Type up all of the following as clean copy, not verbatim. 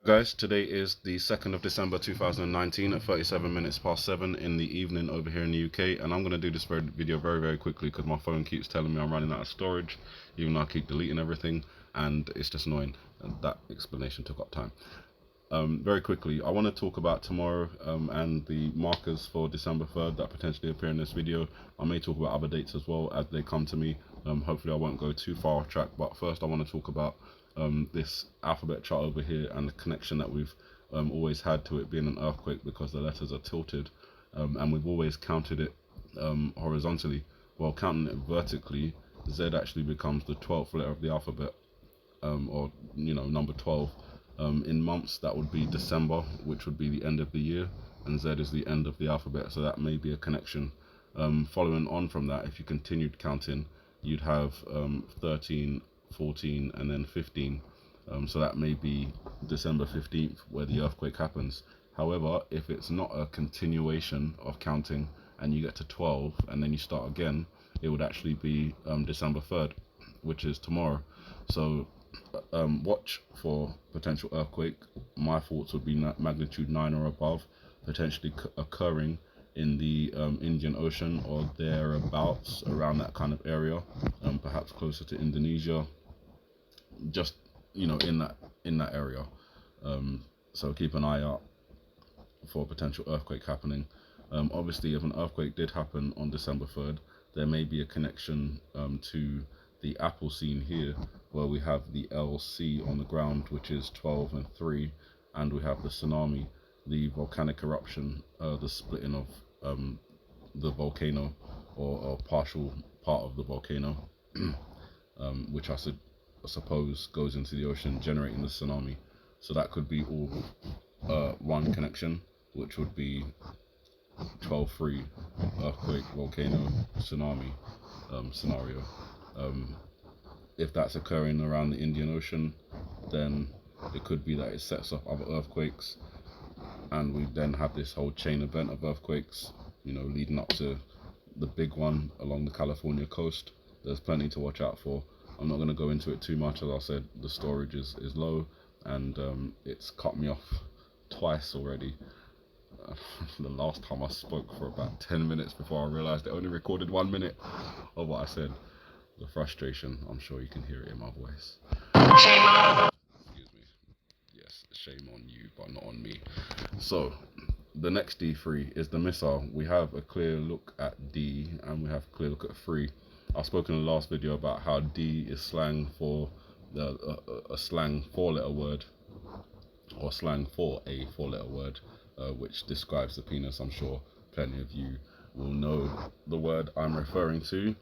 Guys, today is the 2nd of December 2019 at 37 minutes past 7 in the evening over here in the UK, and I'm going to do this video very quickly because my phone keeps telling me I'm running out of storage, even though I keep deleting everything, and it's just annoying. And that explanation took up time. Very quickly, I want to talk about tomorrow and the markers for December 3rd that potentially appear in this video. I may talk about other dates as well as they come to me. Hopefully I won't go too far off track, but first I want to talk about this alphabet chart over here and the connection that we've always had to it being an earthquake because the letters are tilted, and we've always counted it horizontally. While counting it vertically, Z actually becomes the 12th letter of the alphabet, or number 12. In months, that would be December, which would be the end of the year, and Z is the end of the alphabet, so that may be a connection. Following on from that, if you continued counting, you'd have 13, 14, and then 15. So that may be December 15th where the earthquake happens. However, if it's not a continuation of counting and you get to 12 and then you start again, it would actually be December 3rd, which is tomorrow. So watch for potential earthquake. My thoughts would be magnitude 9 or above, potentially occurring in the Indian Ocean or thereabouts, around that kind of area, perhaps closer to Indonesia, just in that area. So keep an eye out for a potential earthquake happening. Obviously, if an earthquake did happen on December 3rd, there may be a connection to the Apple scene here, where we have the LC on the ground, which is 12 and 3, and we have the tsunami, the volcanic eruption, the splitting of the volcano, or partial part of the volcano, which I suppose goes into the ocean, generating the tsunami. So that could be all one connection, which would be 12-3 earthquake, volcano, tsunami scenario. If that's occurring around the Indian Ocean, then it could be that it sets off other earthquakes, and we then have this whole chain event of earthquakes, leading up to the big one along the California coast. There's plenty to watch out for. I'm not going to go into it too much. As I said, the storage is low, and it's cut me off twice already. The last time I spoke for about 10 minutes before I realized it only recorded 1 minute of what I said. The frustration, I'm sure you can hear it in my voice. Excuse me. Yes, shame on you, but not on me. So, the next D3 is the missile. We have a clear look at D, and we have a clear look at 3. I spoke in the last video about how D is slang for a slang 4-letter word, or slang for a 4-letter word, which describes the penis. I'm sure plenty of you will know the word I'm referring to.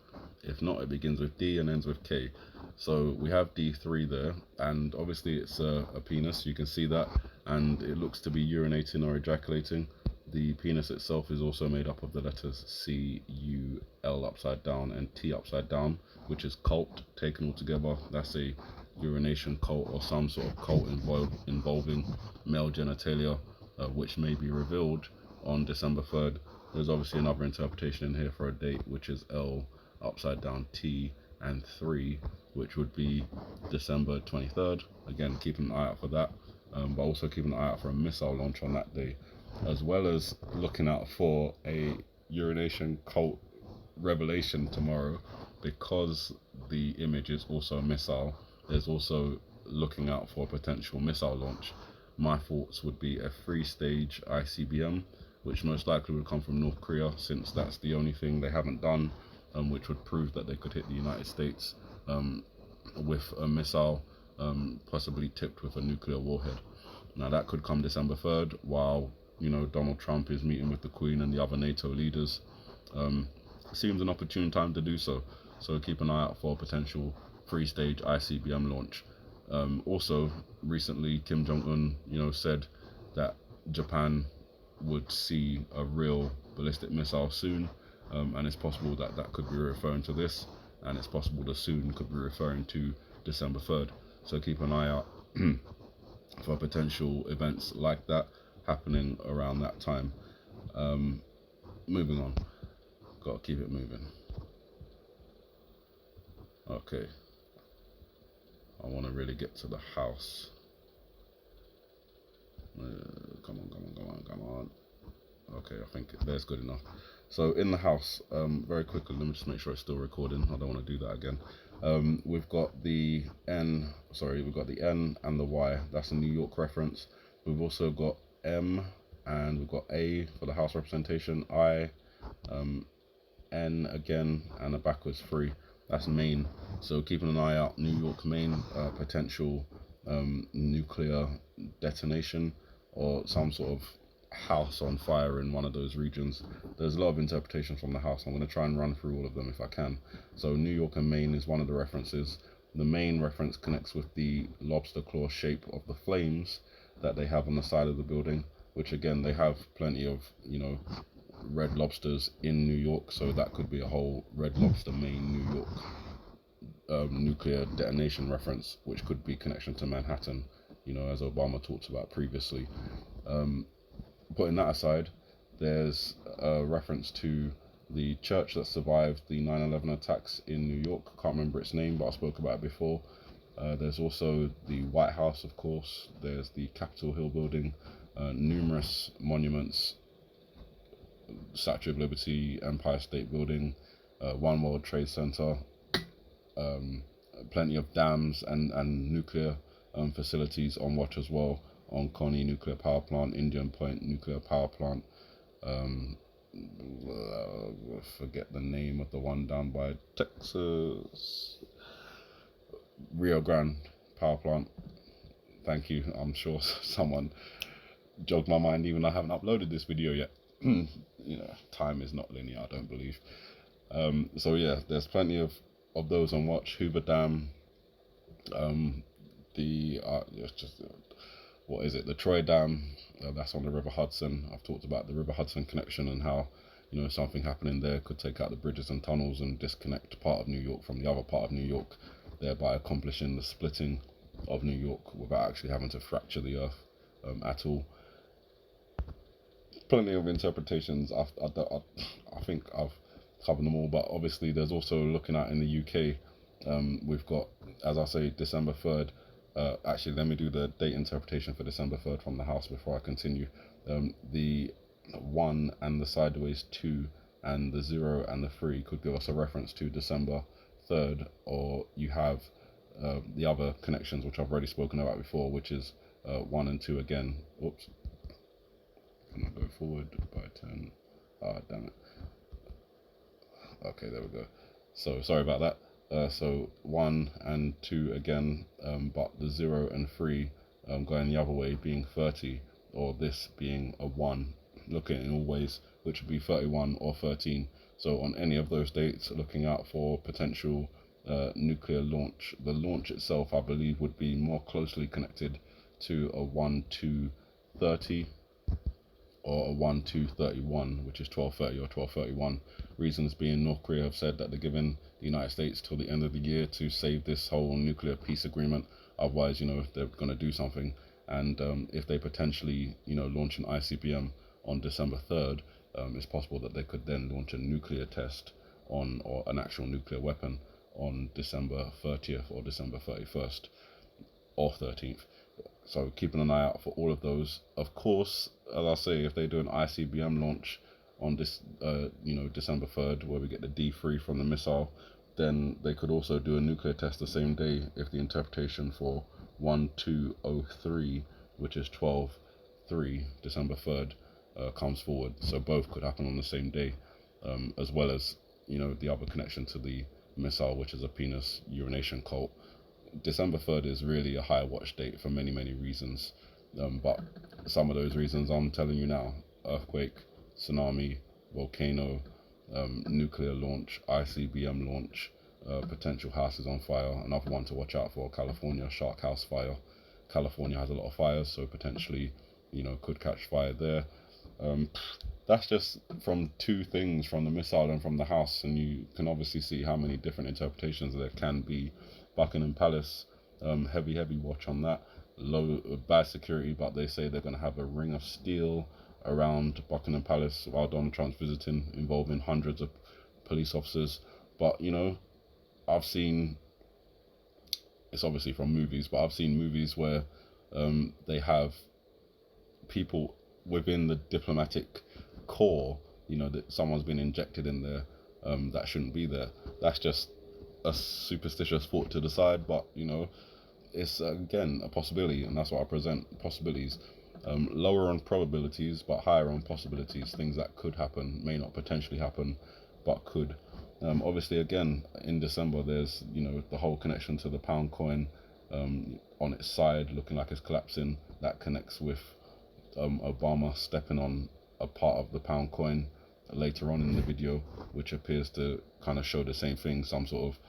If not, it begins with D and ends with K. So we have D3 there, and obviously it's a penis, you can see that, and it looks to be urinating or ejaculating. The penis itself is also made up of the letters C, U, L upside down, and T upside down, which is cult taken all together. That's a urination cult, or some sort of cult involving male genitalia, which may be revealed on December 3rd. There's obviously another interpretation in here for a date, which is L upside down T and 3, which would be December 23rd. Again, keeping an eye out for that, but also keeping an eye out for a missile launch on that day, as well as looking out for a urination cult revelation tomorrow, because the image is also a missile. There's also looking out for a potential missile launch. My thoughts would be a 3-stage ICBM, which most likely would come from North Korea, since that's the only thing they haven't done, which would prove that they could hit the United States with a missile, possibly tipped with a nuclear warhead. Now that could come December 3rd, while Donald Trump is meeting with the Queen and the other NATO leaders. Seems an opportune time to do so. So keep an eye out for a potential 3-stage ICBM launch. Also, recently Kim Jong-un, said that Japan would see a real ballistic missile soon, and it's possible that that could be referring to this, and it's possible the soon could be referring to December 3rd. So keep an eye out for potential events like that happening around that time. Moving on, gotta keep it moving. Okay, I want to really get to the house. on. Okay, I think there's good enough. So in the house, very quickly, let me just make sure it's still recording. I don't want to do that again. We've got the N, we've got the N and the Y. That's a New York reference. We've also got M, and we've got A for the house representation, I, N again, and a backwards 3. That's Maine. So keeping an eye out, New York, Maine, potential nuclear detonation or some sort of house on fire in one of those regions. There's a lot of interpretation from the house. I'm going to try and run through all of them if I can. So New York and Maine is one of the references. The main reference connects with the lobster claw shape of the flames that they have on the side of the building, which again, they have plenty of, red lobsters in New York, so that could be a whole Red Lobster Maine New York nuclear detonation reference, which could be connection to Manhattan, as Obama talked about previously. Putting that aside, there's a reference to the church that survived the 9/11 attacks in New York. I can't remember its name, but I spoke about it before. There's also the White House, of course. There's the Capitol Hill building, numerous monuments, Statue of Liberty, Empire State Building, One World Trade Center, plenty of dams and nuclear facilities on watch as well. Oconee Nuclear Power Plant, Indian Point Nuclear Power Plant, forget the name of the one down by Texas, Rio Grande Power Plant. Thank you. I'm sure someone jogged my mind, even though I haven't uploaded this video yet. Time is not linear, I don't believe. So yeah, there's plenty of those on watch. Hoover Dam, the Troy Dam, that's on the River Hudson. I've talked about the River Hudson connection and how something happening there could take out the bridges and tunnels and disconnect part of New York from the other part of New York, thereby accomplishing the splitting of New York without actually having to fracture the earth at all. Plenty of interpretations. I think I've covered them all, but obviously there's also looking at in the UK. We've got, as I say, December 3rd. Actually, let me do the date interpretation for December 3rd from the house before I continue. The 1 and the sideways 2 and the 0 and the 3 could give us a reference to December 3rd, or you have the other connections which I've already spoken about before, which is 1 and 2 again. Oops. Can I go forward by 10? Damn it. Okay, there we go. So sorry about that. So 1 and 2 again, but the 0 and 3 going the other way being 30, or this being a 1, looking in all ways, which would be 31 or 13. So on any of those dates, looking out for potential nuclear launch. The launch itself, I believe, would be more closely connected to a 1-2-30 or a 1-2-31, which is 12:30 or 12:31. Reasons being, North Korea have said that they're giving the United States till the end of the year to save this whole nuclear peace agreement. Otherwise, they're going to do something. And if they potentially, launch an ICBM on December 3rd, it's possible that they could then launch a nuclear test or an actual nuclear weapon on December 30th or December 31st or 13th. So keeping an eye out for all of those. Of course, as I say, if they do an ICBM launch on this, December 3rd, where we get the D3 from the missile, then they could also do a nuclear test the same day if the interpretation for 1203, which is 12/3, December 3rd, comes forward. So both could happen on the same day, as well as, the other connection to the missile, which is a penis urination cult. December 3rd is really a high watch date for many, many reasons. But some of those reasons I'm telling you now: earthquake, tsunami, volcano, nuclear launch, ICBM launch, potential houses on fire. Another one to watch out for: California Shark House fire. California has a lot of fires, so potentially, could catch fire there. That's just from 2 things, from the missile and from the house, and you can obviously see how many different interpretations there can be. Buckingham Palace, heavy watch on that. Bad security, but they say they're going to have a ring of steel around Buckingham Palace while Donald Trump's visiting, involving hundreds of police officers. But I've seen, it's obviously from movies, but I've seen movies where they have people within the diplomatic core, you know, that someone's been injected in there that shouldn't be there. That's just a superstitious thought to decide, but you know, it's again a possibility, and that's what I present: possibilities. Lower on probabilities, but higher on possibilities. Things that could happen, may not potentially happen, but could. Obviously, again, in December, there's, you know, the whole connection to the pound coin on its side, looking like it's collapsing. That connects with Obama stepping on a part of the pound coin later on in the video, which appears to kind of show the same thing, some sort of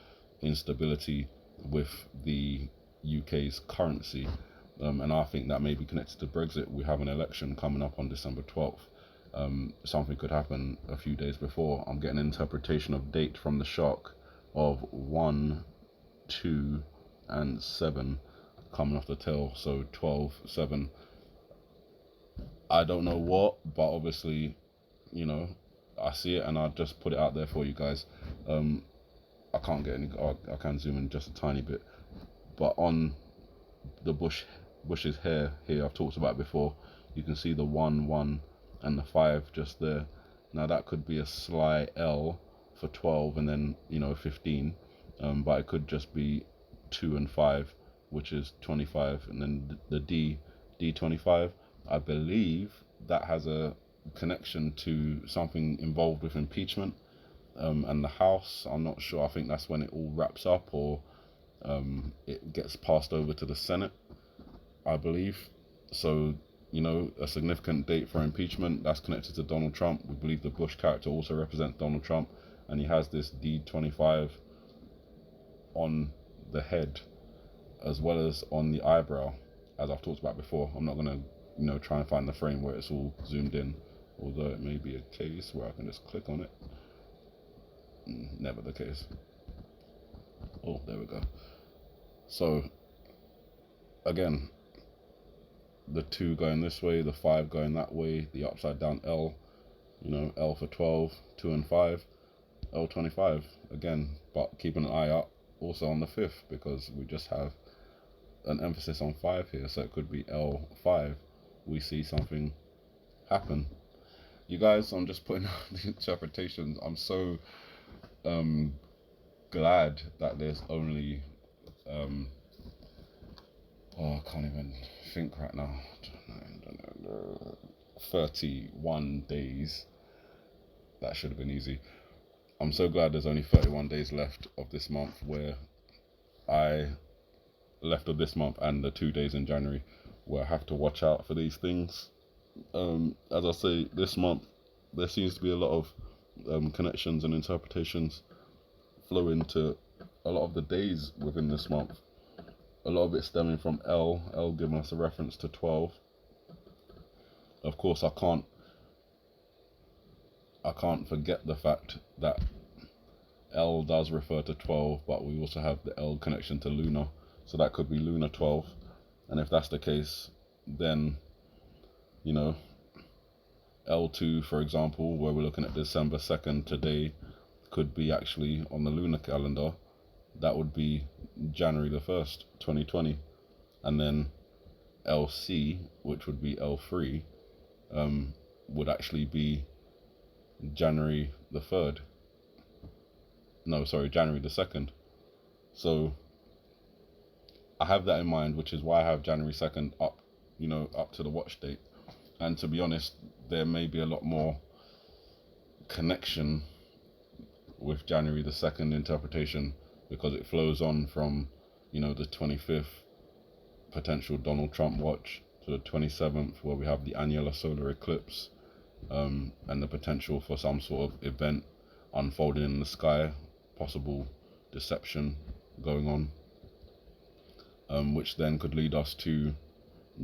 instability with the UK's currency. And I think that may be connected to Brexit. We have an election coming up on December 12th. Something could happen a few days before. I'm getting an interpretation of date from the shark of 1, 2, and 7 coming off the tail. So 12, 7. I don't know what, but obviously, you know, I see it and I just put it out there for you guys. I can't get any. I can zoom in just a tiny bit, but on the bush's hair here, I've talked about it before, you can see the 1, 1 and the 5 just there. Now that could be a sly L for 12 and then, you know, 15, but it could just be 2 and 5, which is 25, and then the D25. I believe that has a connection to something involved with impeachment and the House. I'm not sure. I think that's when it all wraps up, or it gets passed over to the Senate, I believe. So, you know, a significant date for impeachment that's connected to Donald Trump. We believe the Bush character also represents Donald Trump, and he has this D25 on the head as well as on the eyebrow, as I've talked about before. I'm not going to, you know, try and find the frame where it's all zoomed in, although it may be a case where I can just click on it. Never the case. Oh, there we go. So again, the 2 going this way, the 5 going that way, the upside down L, you know, L for 12, 2 and 5, L25 again, but keeping an eye out also on the 5th, because we just have an emphasis on 5 here, so it could be L5. We see something happen. You guys, I'm just putting out the interpretations. I'm so glad that there's only I can't even think right now. 31 days. That should have been easy. I'm so glad there's only 31 days left of this month, where left of this month and the 2 days in January, where I have to watch out for these things. As I say, this month there seems to be a lot of connections and interpretations flow into a lot of the days within this month. A lot of it stemming from L giving us a reference to 12. Of course, I can't forget the fact that L does refer to 12, but we also have the L connection to lunar, so that could be lunar 12. And if that's the case, then, you know, L2, for example, where we're looking at December 2nd today, could be actually on the lunar calendar. That would be January the 1st, 2020. And then LC, which would be L3, would actually be January the 3rd. No, sorry, January the 2nd. So I have that in mind, which is why I have January 2nd up, you know, up to the watch date. And to be honest, there may be a lot more connection with January the 2nd interpretation, because it flows on from, you know, the 25th potential Donald Trump watch to the 27th, where we have the annular solar eclipse, and the potential for some sort of event unfolding in the sky, possible deception going on, which then could lead us to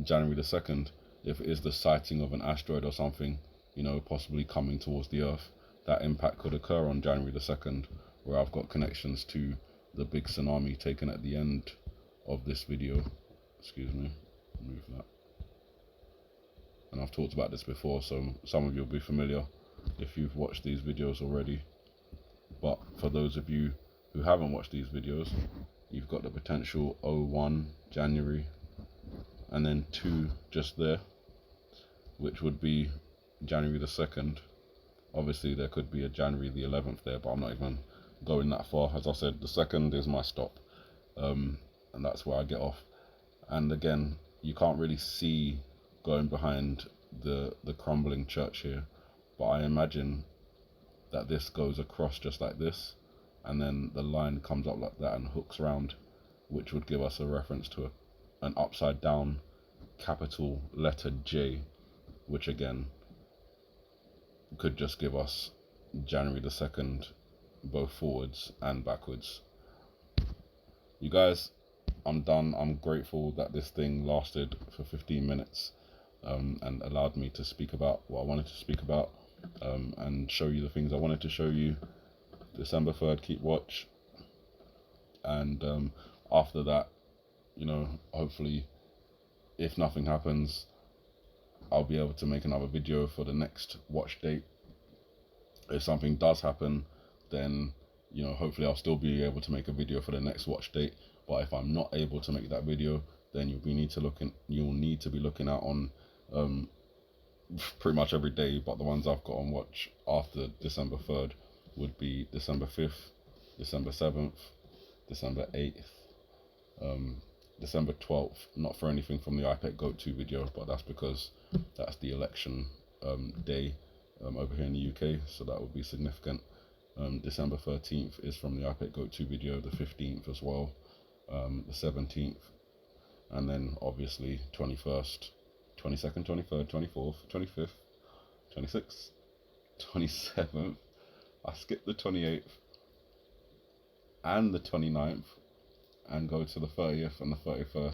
January the 2nd, if it is the sighting of an asteroid or something, you know, possibly coming towards the Earth. That impact could occur on January the 2nd, where I've got connections to the big tsunami taken at the end of this video. Excuse me, move that. And I've talked about this before, so some of you will be familiar if you've watched these videos already. But for those of you who haven't watched these videos, you've got the potential 01 January and then 2 just there. which would be January the 2nd. Obviously there could be a January the 11th there, but I'm not even going that far. As I said, the 2nd is my stop, and that's where I get off. And again, you can't really see going behind the crumbling church here, but I imagine that this goes across just like this, and then the line comes up like that and hooks around, which would give us a reference to an upside down capital letter J, which again could just give us January the 2nd, both forwards and backwards. You guys, I'm done. I'm grateful that this thing lasted for 15 minutes and allowed me to speak about what I wanted to speak about, and show you the things I wanted to show you. December 3rd, keep watch, and after that, you know, hopefully, if nothing happens, I'll be able to make another video for the next watch date. If something does happen, then, you know, hopefully I'll still be able to make a video for the next watch date. But if I'm not able to make that video, then you'll need to be looking out on pretty much every day. But the ones I've got on watch after December 3rd would be December 5th, December 7th, December 8th, December 12th. Not for anything from the Icbm Nuke 2 video, but that's because that's the election day over here in the UK, so that would be significant. December 13th is from the Icbm Nuke 2 video, the 15th as well, the 17th, and then obviously 21st, 22nd, 23rd, 24th, 25th, 26th, 27th. I skipped the 28th and the 29th and go to the 30th and the 31st.